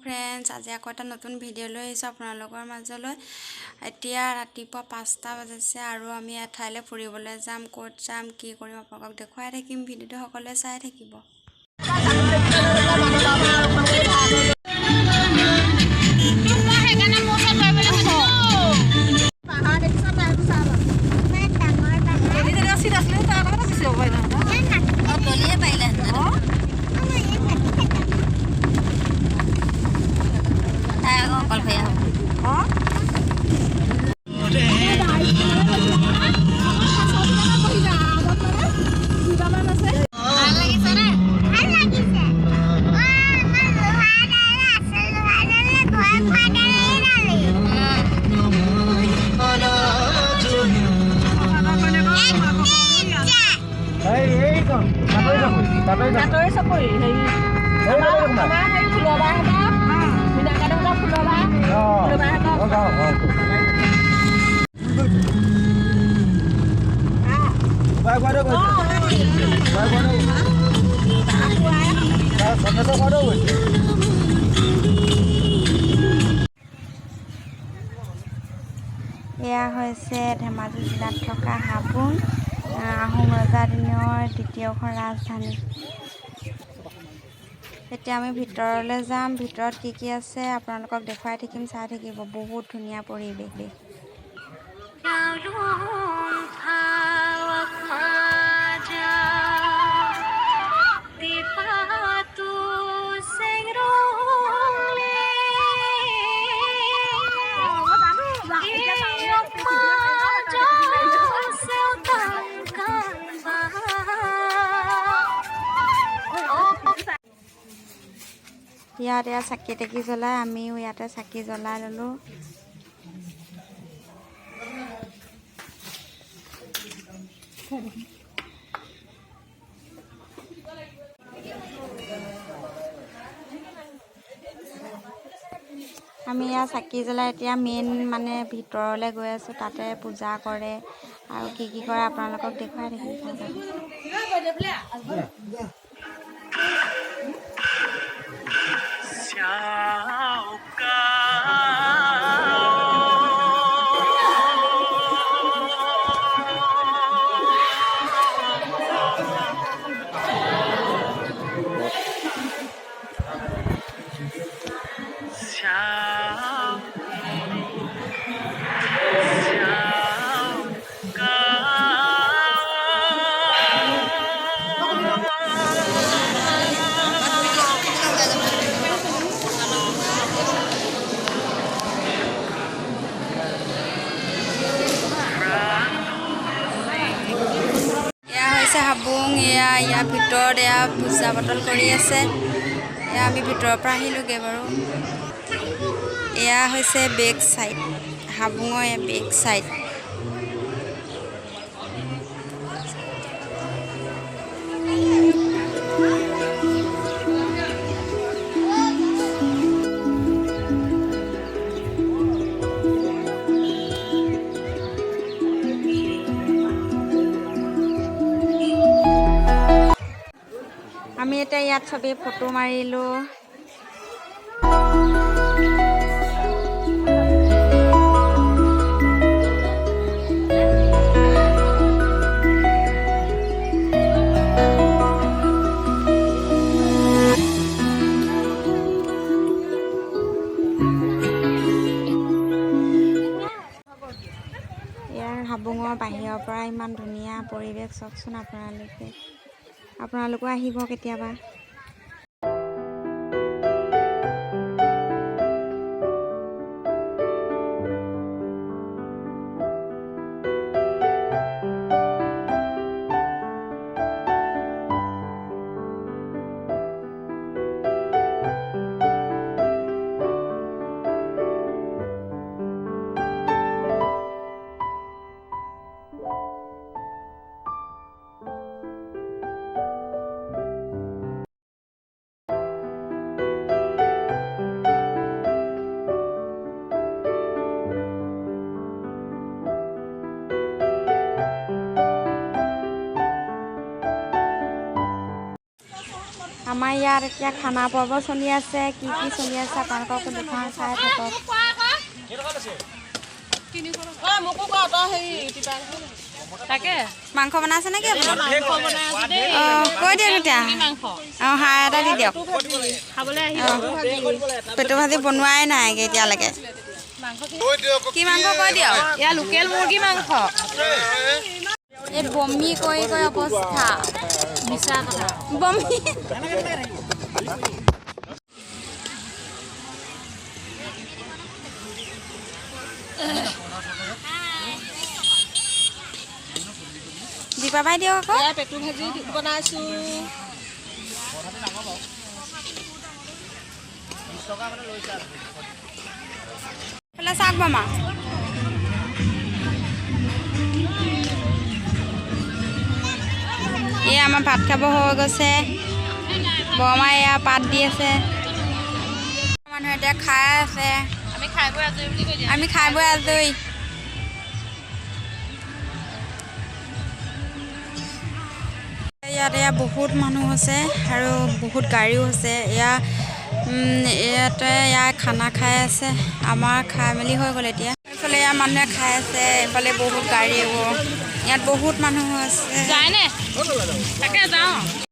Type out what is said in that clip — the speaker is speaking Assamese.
ফ্ৰেণ্ডছ আজি আকৌ এটা নতুন ভিডিঅ' লৈ আহিছোঁ আপোনালোকৰ মাজলৈ। এতিয়া ৰাতিপুৱা 5টা বাজিছে আৰু আমি এঠাইলৈ ফুৰিবলৈ যাম। ক'ত যাম কি কৰিম আপোনালোকক দেখুৱাই থাকিম। ভিডিঅ'টো সকলোৱে চাই থাকিব। Katori sapoi, hei. Ama hei fuloba haba. Bidang kadang kadang fuloba. Fuloba haba. Baik pada kau. Baik pada. Sampai tu pada kau. এয়া হৈছে ধেমাজি জিলাত থকা হাবুং আহোম ৰজাৰ দিনৰ দ্বিতীয়খন ৰাজধানী। এতিয়া আমি ভিতৰলৈ যাম। ভিতৰত কি আছে আপোনালোকক দেখুৱাই থাকিম, চাই থাকিব। বহুত ধুনীয়া পৰিৱেশ। ইয়াত চাকি তাকি জ্বলাই আমিও ইয়াতে চাকি জ্বলাই ল'লোঁ। আমি ইয়াত চাকি জ্বলাই এতিয়া মেইন মানে ভিতৰলৈ গৈ আছোঁ। তাতে পূজা কৰে আৰু কি কৰে আপোনালোকক দেখুৱাই থাকিম। হাবুং ইয়াৰ ভিতৰত পূজা পাতল কৰি আছে। আমি ভিতৰৰ পৰা আহিলোঁগৈ বাৰু। এয়া হৈছে বেক চাইড, হাবুঙৰ বেক চাইড। আমি এতিয়া ইয়াত চবেই ফটো মাৰিলোঁ। ইয়াৰ হাবুঙৰ বাহিৰৰ পৰা ইমান ধুনীয়া পৰিৱেশ চাওকচোন আপোনালোকো আহিব কেতিয়াবা। আমাৰ ইয়াত এতিয়া খানা পৰ্ব চলি আছে কি চলি আছে আপোনালোককো দেখুৱাই চাই থাকক মাংস বনাইছে নেকি আপুনি কৈ দিয়ক এতিয়া অঁ হাঁহ এটা দি দিয়ক পেটু ভাজি বনোৱাই নাই এতিয়ালৈকে কি মাংস কৈ দিয়ক এয়া লোকেল মুৰ্গী মাংস এই বমি কৰি অৱস্থা মিছা কথা বমি দীপা বাই দিয়ক আকৌ পেটু ভাজি বনাইছো চাওক বামা এই আমাৰ ভাত খাব হৈ গৈছে বৰমা এয়া পাত দি আছে মানুহে এতিয়া খাই আছে আমি খাই বৈ আজৰি বুলি কৈ দিয়া আমি খাই বৈ আজৰি ইয়াত বহুত মানুহ আছে আৰু বহুত গাড়ীও আছে ইয়াতে খানা খাই আছে আমাৰ খাই মেলি হৈ গ'ল এতিয়া এইফালে ইয়াৰ মানুহে খাই আছে এইফালে বহুত গাড়ী ইয়াত বহুত মানুহ আছে যায়নে তাকে যাওঁ